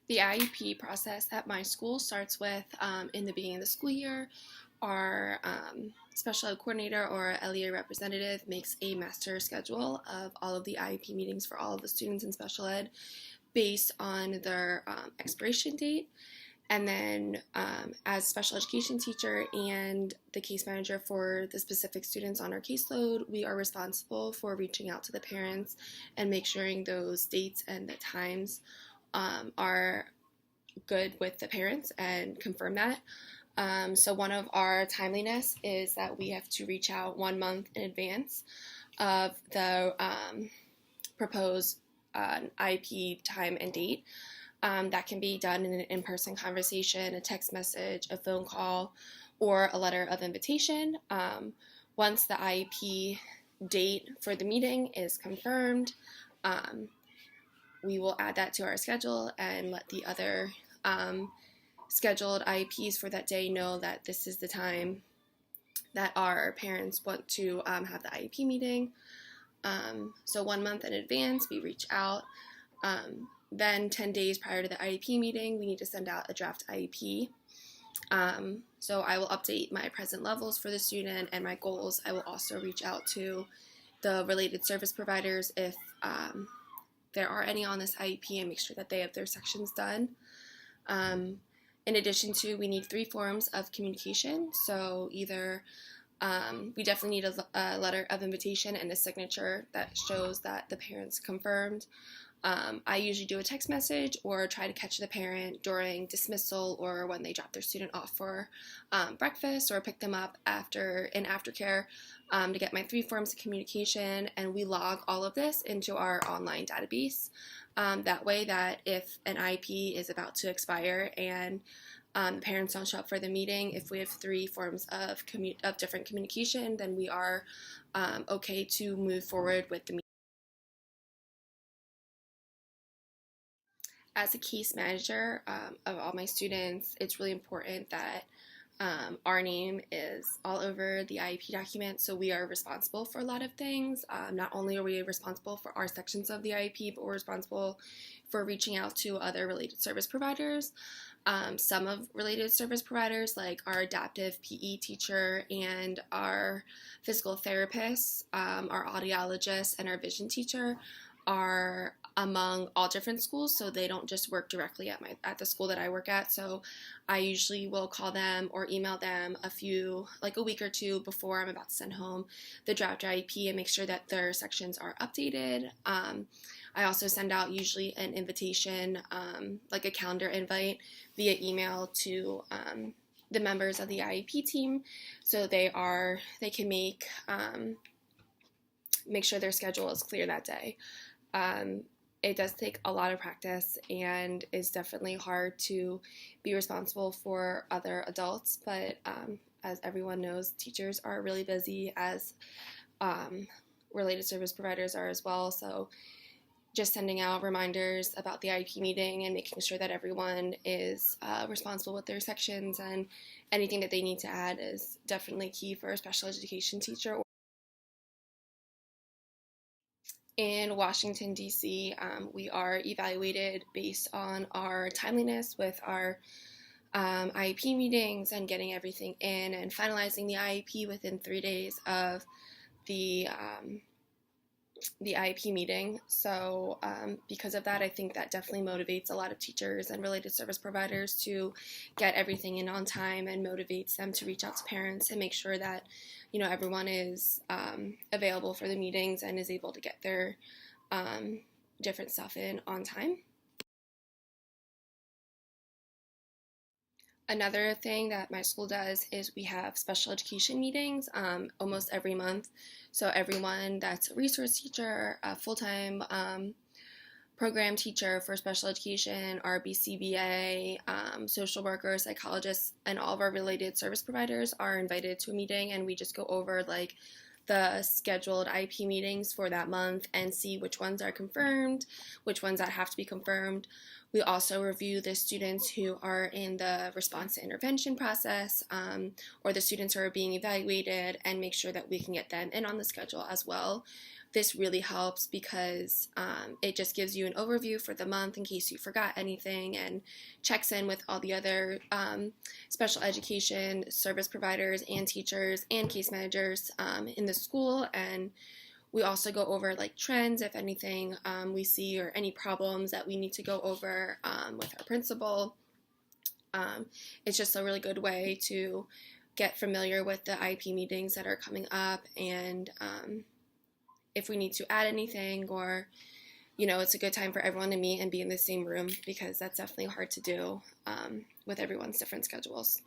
The IEP process at my school starts with, in the beginning of the school year, our special ed coordinator or LEA representative makes a master schedule of all of the IEP meetings for all of the students in special ed based on their expiration date. And then, as special education teacher and the case manager for the specific students on our caseload, we are responsible for reaching out to the parents and make sure those dates and the times are good with the parents and confirm that. So one of our timeliness is that we have to reach out 1 month in advance of the proposed IEP time and date. That can be done in an in-person conversation, a text message, a phone call, or a letter of invitation. Once the IEP date for the meeting is confirmed, we will add that to our schedule and let the other scheduled IEPs for that day know that this is the time that our parents want to have the IEP meeting. So 1 month in advance, we reach out. Then 10 days prior to the IEP meeting, we need to send out a draft IEP. So I will update my present levels for the student and my goals. I will also reach out to the related service providers if there are any on this IEP and make sure that they have their sections done. In addition to, we need 3 forms of communication. So either we definitely need a letter of invitation and a signature that shows that the parents confirmed. I usually do a text message or try to catch the parent during dismissal or when they drop their student off for breakfast, or pick them up in aftercare to get my 3 forms of communication, and we log all of this into our online database. That way that if an IEP is about to expire and the parents don't show up for the meeting, if we have 3 forms of different communication, then we are okay to move forward with the meeting. As a case manager of all my students, it's really important that our name is all over the IEP document, so we are responsible for a lot of things. Not only are we responsible for our sections of the IEP, but we're responsible for reaching out to other related service providers. Some of related service providers, like our adaptive PE teacher and our physical therapists, our audiologist, and our vision teacher, are among all different schools, so they don't just work directly at the school that I work at. So I usually will call them or email them a week or 2 before I'm about to send home the draft IEP and make sure that their sections are updated. I also send out usually an invitation, like a calendar invite via email to the members of the IEP team, so they can make sure their schedule is clear that day. It does take a lot of practice and is definitely hard to be responsible for other adults, but as everyone knows, teachers are really busy, as related service providers are as well. So just sending out reminders about the IEP meeting and making sure that everyone is responsible with their sections and anything that they need to add is definitely key for a special education teacher. In Washington, D.C., we are evaluated based on our timeliness with our IEP meetings and getting everything in and finalizing the IEP within 3 days of the IEP meeting. So because of that, I think that definitely motivates a lot of teachers and related service providers to get everything in on time, and motivates them to reach out to parents and make sure that everyone is available for the meetings and is able to get their different stuff in on time. Another thing that my school does is we have special education meetings almost every month. So everyone that's a resource teacher, a full-time program teacher for special education, RBCBA, social workers, psychologists, and all of our related service providers are invited to a meeting, and we just go over the scheduled IEP meetings for that month and see which ones are confirmed, which ones that have to be confirmed. We also review the students who are in the response to intervention process, or the students who are being evaluated, and make sure that we can get them in on the schedule as well. this really helps because it just gives you an overview for the month in case you forgot anything, and checks in with all the other special education service providers and teachers and case managers in the school. And we also go over like trends, if anything we see, or any problems that we need to go over with our principal. It's just a really good way to get familiar with the IEP meetings that are coming up, and if we need to add anything, or it's a good time for everyone to meet and be in the same room, because that's definitely hard to do with everyone's different schedules.